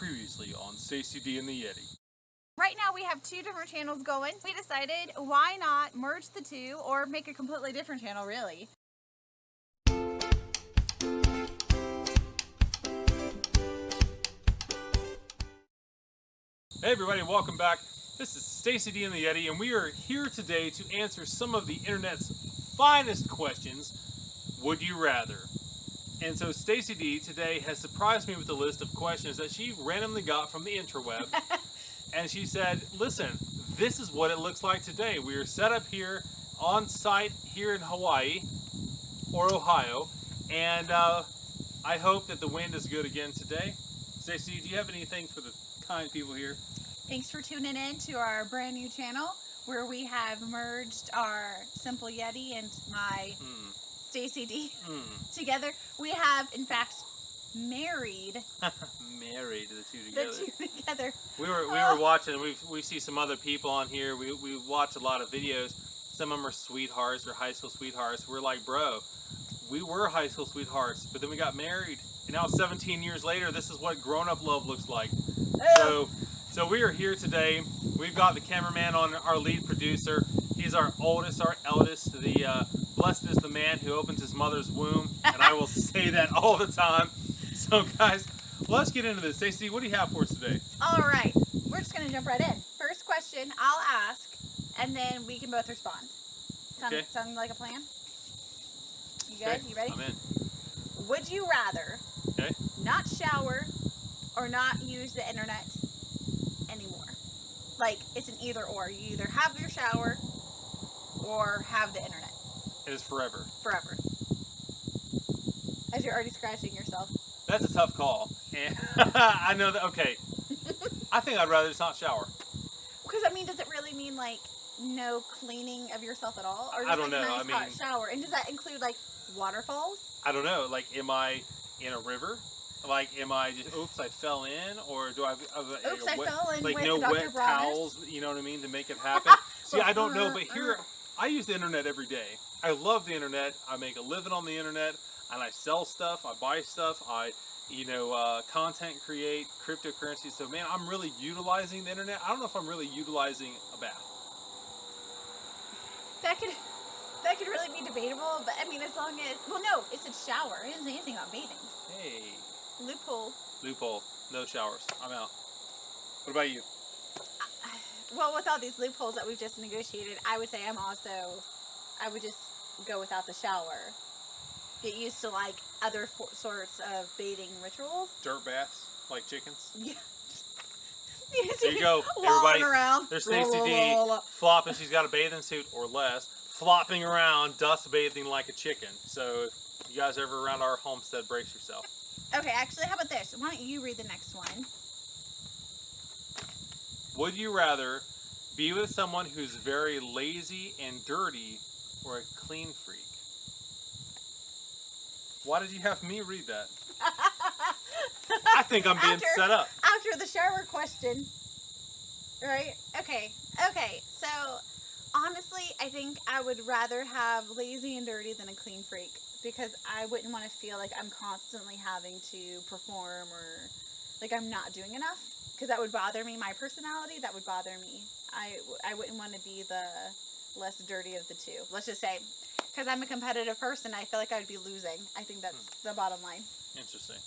Previously on Stacy D and the Yeti. Right now we have two different channels going. We decided why not merge the two or make a completely different channel, really. Hey everybody, welcome back. This is Stacy D and the Yeti, and we are here today to answer some of the internet's finest questions. Would you rather? And so Stacy D today has surprised me with a list of questions that she randomly got from the interweb. And she said, listen, this is what it looks like today. We are set up here on site here in Hawaii or Ohio, and I hope that the wind is good again today. Stacy, do you have anything for the kind people here? Thanks for tuning in to our brand new channel where we have merged our Simple Yeti and my Stacy D together. We have, in fact, married Married the two together. the two together. We were watching. We see some other people on here. We watch a lot of videos. Some of them are sweethearts or high school sweethearts. We're like, bro, we were high school sweethearts, but then we got married, and now 17 years later, this is what grown-up love looks like. So we are here today. We've got the cameraman on, our lead producer. He's our oldest, our eldest. The blessed is the man who opens his mother's womb, and I will say that all the time. So guys, let's get into this. Stacey, what do you have for us today? All right, we're just going to jump right in. First question I'll ask, and then we can both respond. Sound like a plan? You good? Okay, You ready? I'm in. Would you rather not shower or not use the internet anymore? Like, it's an either or. You either have your shower or have the internet. It is forever. Forever. As you're already scratching yourself. That's a tough call. And I know that, okay. I think I'd rather just not shower. Because, I mean, does it really mean, like, no cleaning of yourself at all? Or just, I don't know. Nice I mean, hot shower? And does that include, like, waterfalls? I don't know. Like, am I in a river? Like, am I just, oops, I fell in? Or do I, Oops, I fell in like, with no Dr. wet Bronner's. towels, you know what I mean, to make it happen? See, I don't know, but here, I use the internet every day. I love the internet. I make a living on the internet, and I sell stuff, I buy stuff, I, content create, cryptocurrency. So, man, I'm really utilizing the internet. I don't know if I'm really utilizing a bath. That could really be debatable, but I mean, as long as, well, no, it said shower. It didn't say anything about bathing. Hey. Loophole. Loophole. No showers. I'm out. What about you? Well, with all these loopholes that we've just negotiated, I would say I would just go without the shower. Get used to, like, other sorts of bathing rituals. Dirt baths, like chickens? Yeah. There you go, everybody. Around. There's Stacey D flopping. She's got a bathing suit or less, flopping around, dust bathing like a chicken. So if you guys are ever around our homestead, brace yourself. Okay, actually, how about this? Why don't you read the next one? Would you rather be with someone who's very lazy and dirty or a clean freak? Why did you have me read that? I think I'm being set up. After the shower question. Right? Okay. So, honestly, I think I would rather have lazy and dirty than a clean freak. Because I wouldn't want to feel like I'm constantly having to perform or like I'm not doing enough. Because that would bother me. My personality, that would bother me. I wouldn't want to be the less dirty of the two. Let's just say, because I'm a competitive person, I feel like I would be losing. I think that's the bottom line. Interesting.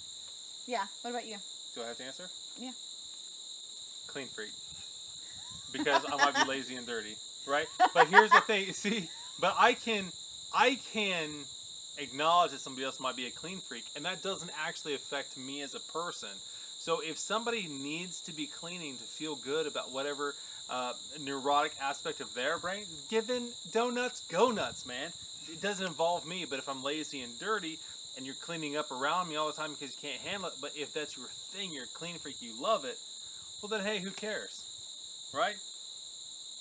Yeah. What about you? Do I have to answer? Yeah. Clean freak. Because I might be lazy and dirty, right? But here's the thing. See, but I can acknowledge that somebody else might be a clean freak, and that doesn't actually affect me as a person. So if somebody needs to be cleaning to feel good about whatever neurotic aspect of their brain, give in donuts, go nuts, man. It doesn't involve me, but if I'm lazy and dirty and you're cleaning up around me all the time because you can't handle it, but if that's your thing, you're a clean freak, you love it, well then, hey, who cares? Right?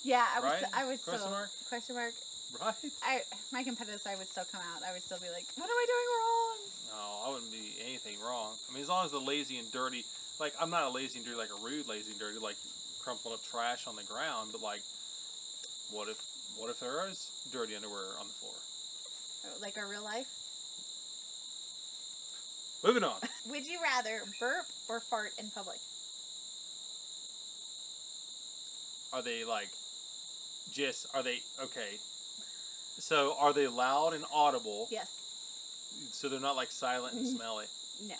Yeah, Right? I would still... Question mark? Question mark. Right? My competitive side would still come out. I would still be like, what am I doing wrong? No, I wouldn't be anything wrong. I mean, as long as the lazy and dirty, like, I'm not a lazy and dirty, like a rude lazy and dirty, like crumpling up trash on the ground, but like, what if there is dirty underwear on the floor? Like our real life? Moving on. Would you rather burp or fart in public? Are they like okay? So are they loud and audible? Yes. So they're not like silent and smelly No.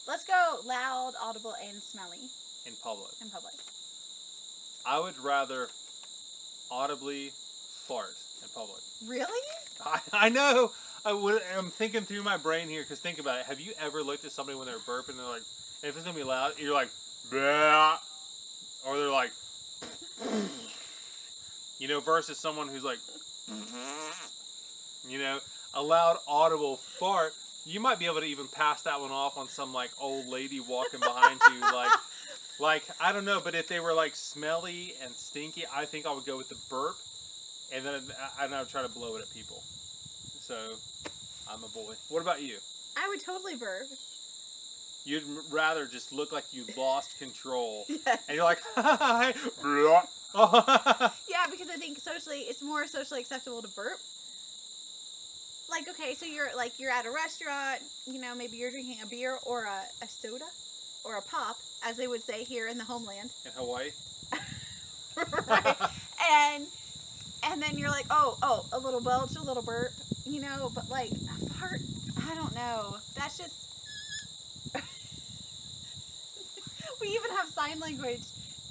Let's go loud, audible, and smelly in public. in public. I would rather audibly fart in public. Really? I know. I'm thinking through my brain here because think about it. Have you ever looked at somebody when they're burping and they're like, and if it's gonna be loud, you're like, bah, or they're like, versus someone who's like, a loud audible fart. You might be able to even pass that one off on some like old lady walking behind you, like I don't know. But if they were like smelly and stinky, I think I would go with the burp, and then I would try to blow it at people. So, I'm a boy. What about you? I would totally burp. You'd rather just look like you lost control, Yes. and you're like, Yeah, because I think it's more socially acceptable to burp. Like, okay, so you're at a restaurant, maybe you're drinking a beer or a soda or a pop, as they would say here in the homeland. in Hawaii. Right. And then you're like, oh, a little belch, a little burp, but like a fart, I don't know. That's just we even have sign language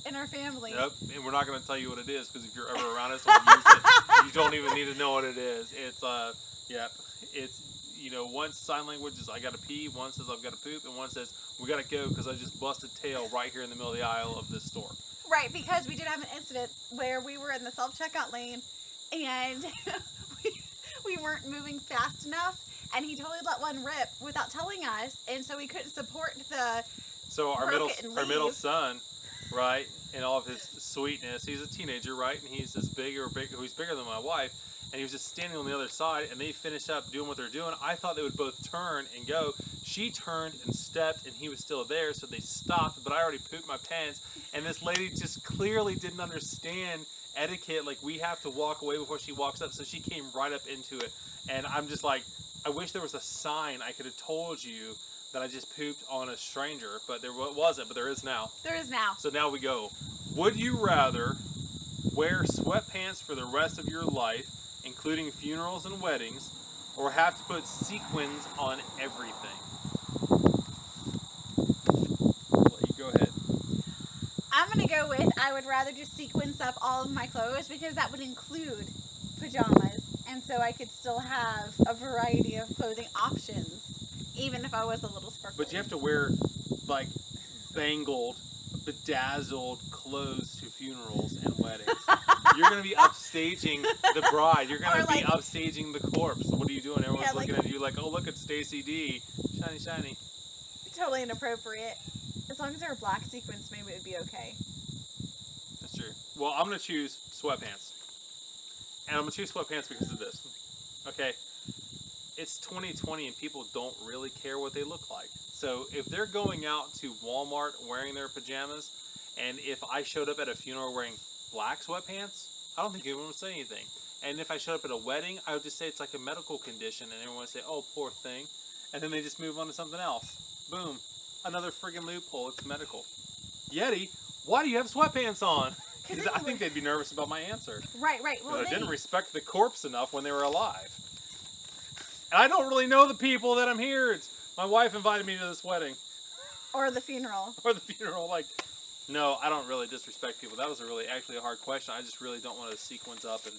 in our family. Yep, and we're not going to tell you what it is because if you're ever around us and we use it, you don't even need to know what it is. It's one sign language is I gotta pee, one says I've got to poop, and one says we gotta go because I just busted tail right here in the middle of the aisle of this store. Right, because we did have an incident where we were in the self-checkout lane and we weren't moving fast enough, and he totally let one rip without telling us, and so we couldn't support the. So our broke it and middle leave. son, right, in all of his sweetness, he's a teenager, right, and he's he's bigger than my wife. And he was just standing on the other side, and they finished up doing what they're doing. I thought they would both turn and go. She turned and stepped, and he was still there, so they stopped. But I already pooped my pants, and this lady just clearly didn't understand etiquette. Like, we have to walk away before she walks up, so she came right up into it. And I'm just like, I wish there was a sign I could have told you that I just pooped on a stranger, but there wasn't, but there is now. There is now. So now we go. Would you rather wear sweatpants for the rest of your life, including funerals and weddings, or have to put sequins on everything? Go ahead. I'm going to go with I would rather just sequence up all of my clothes because that would include pajamas. And so I could still have a variety of clothing options, even if I was a little sparkly. But you have to wear, like, bangled, bedazzled clothes to funerals and weddings. You're going to be upstaging the bride. You're going to be upstaging the corpse. What are you doing? Everyone's looking at you like, oh, look at Stacey D. Shiny, shiny. Totally inappropriate. As long as they're black sequins, maybe it would be okay. That's true. Well, I'm going to choose sweatpants. And I'm going to choose sweatpants because of this. Okay. It's 2020 and people don't really care what they look like. So if they're going out to Walmart wearing their pajamas, and if I showed up at a funeral wearing black sweatpants, I don't think anyone would say anything. And if I showed up at a wedding, I would just say it's like a medical condition, and everyone would say, oh, poor thing. And then they just move on to something else. Boom. Another friggin' loophole. It's medical. Yeti, why do you have sweatpants on? Because I think they'd be nervous about my answer. Right. Well, I didn't respect the corpse enough when they were alive. And I don't really know the people that I'm here. My wife invited me to this wedding. Or the funeral. Like, no, I don't really disrespect people. That was actually a hard question. I just really don't want to sequence up and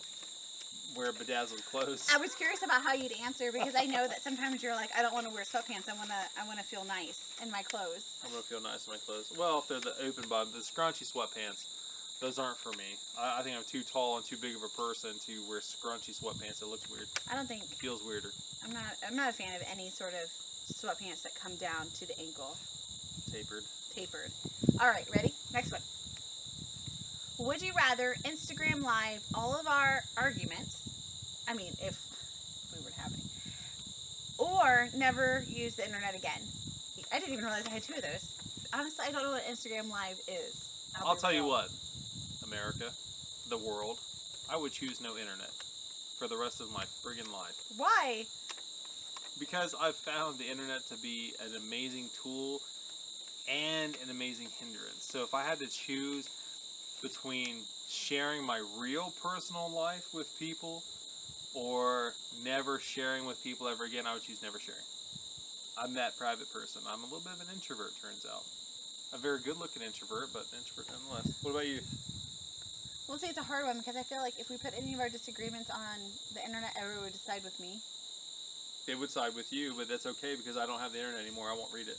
wear bedazzled clothes. I was curious about how you'd answer because I know that sometimes you're like, I don't want to wear sweatpants. I want to feel nice in my clothes. I'm going to feel nice in my clothes. Well, if they're the open bottom, the scrunchy sweatpants, those aren't for me. I think I'm too tall and too big of a person to wear scrunchy sweatpants. It looks weird. I don't think. It feels weirder. I'm not a fan of any sort of sweatpants that come down to the ankle. Tapered. All right, ready? Next one. Would you rather Instagram Live all of our arguments? I mean, if we were to have any. Or never use the internet again? I didn't even realize I had two of those. Honestly, I don't know what Instagram Live is. I'll tell you what, America, the world, I would choose no internet for the rest of my friggin' life. Why? Because I've found the internet to be an amazing tool and an amazing hindrance. So if I had to choose, between sharing my real personal life with people or never sharing with people ever again, I would choose never sharing. I'm that private person. I'm a little bit of an introvert, turns out. A very good-looking introvert, but an introvert nonetheless. What about you? We'll say it's a hard one because I feel like if we put any of our disagreements on the internet, everyone would decide with me. They would side with you, but that's okay because I don't have the internet anymore. I won't read it.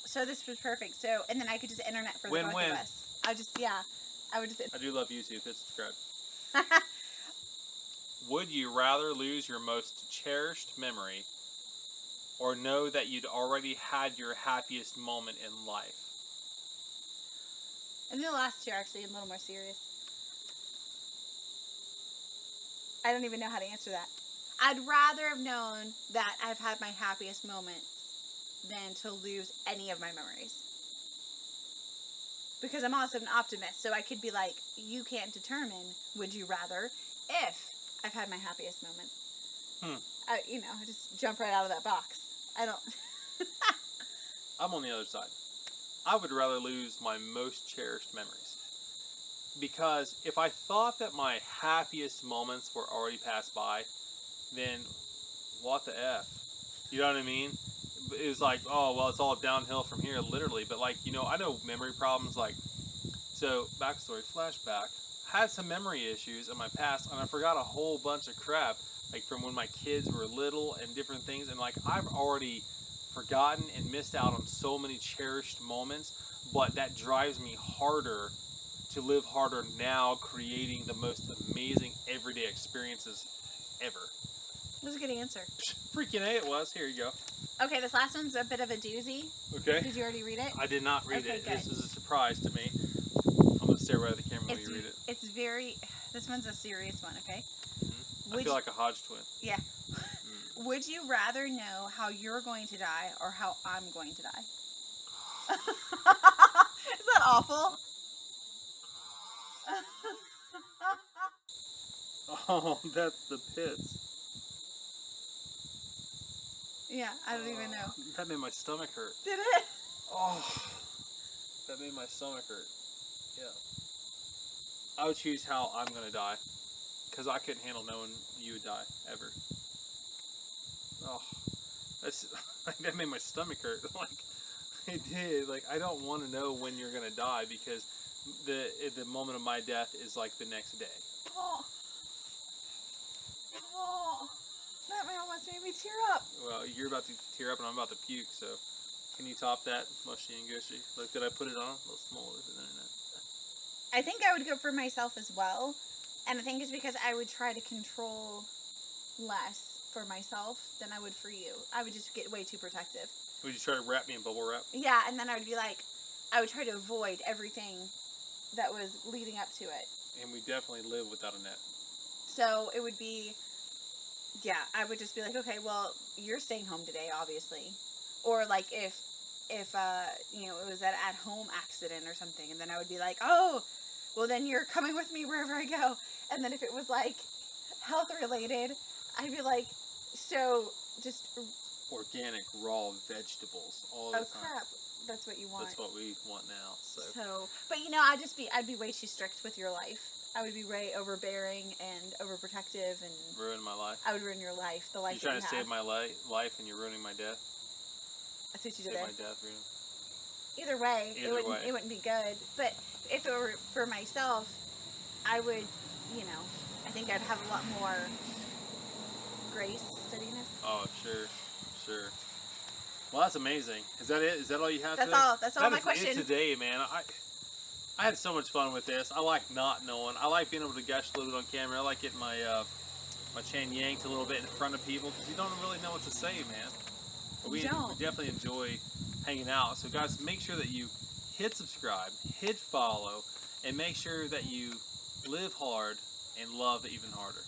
So this was perfect. So, and then I could just internet for the both Win-win. of us. I would just. I do love YouTube. Hit subscribe. Would you rather lose your most cherished memory or know that you'd already had your happiest moment in life? I think the last two are actually a little more serious. I don't even know how to answer that. I'd rather have known that I've had my happiest moments than to lose any of my memories. Because I'm also an optimist, so I could be like, you can't determine, would you rather, if I've had my happiest moments. I just jump right out of that box. I don't... I'm on the other side. I would rather lose my most cherished memories. Because if I thought that my happiest moments were already passed by, then what the F? You know what I mean? It was like, oh, well, it's all downhill from here, literally. But, like, I know memory problems. Like, so, backstory, flashback. I had some memory issues in my past, and I forgot a whole bunch of crap, like, from when my kids were little and different things. And, like, I've already forgotten and missed out on so many cherished moments, but that drives me harder to live harder now, creating the most amazing everyday experiences ever. That was a good answer. Freaking A it was. Here you go. Okay, this last one's a bit of a doozy. Okay. Did you already read it? I did not read Okay, it. good. This is a surprise to me. I'm going to stare right at the camera when you read it. It's very... This one's a serious one, okay? I feel like a Hodge twin. Yeah. Would you rather know how you're going to die or how I'm going to die? Is that awful? Oh, that's the pits. Yeah, I don't even know. That made my stomach hurt. Did it? Oh, that made my stomach hurt. Yeah. I would choose how I'm going to die. Because I couldn't handle knowing you would die, ever. Oh, that made my stomach hurt. Like, it did. Like, I don't want to know when you're going to die because the moment of my death is like the next day. Oh. Oh. That almost made me tear up. Well, you're about to tear up and I'm about to puke, so can you top that, mushy and gushy? Like, did I put it on? A little small with the internet. I think I would go for myself as well. And I think it's because I would try to control less for myself than I would for you. I would just get way too protective. Would you try to wrap me in bubble wrap? Yeah, and then I would be like, I would try to avoid everything that was leading up to it. And we definitely live without a net. So it would be, yeah, I would just be like, okay, well, you're staying home today, obviously. Or like if it was an at-home accident or something, and then I would be like, oh, well, then you're coming with me wherever I go. And then if it was like health related, I'd be like, so just organic raw vegetables all the time. Oh crap, that's what you want. That's what we want now. So, but I'd be way too strict with your life. I would be way overbearing and overprotective and ruin my life. I would ruin your life, the life you're trying that to you save my life and you're ruining my death. That's what you Save did. my death, Rita. Either way, it wouldn't be good. But if it were for myself, I would, I think I'd have a lot more grace, steadiness. Oh, sure. Well, that's amazing. Is that it? Is that all you have? That's today? all. That's all my questions. That is it today, man. I had so much fun with this. I like not knowing. I like being able to gush a little bit on camera. I like getting my my chain yanked a little bit in front of people because you don't really know what to say, man. But we definitely enjoy hanging out. So guys, make sure that you hit subscribe, hit follow, and make sure that you live hard and love even harder.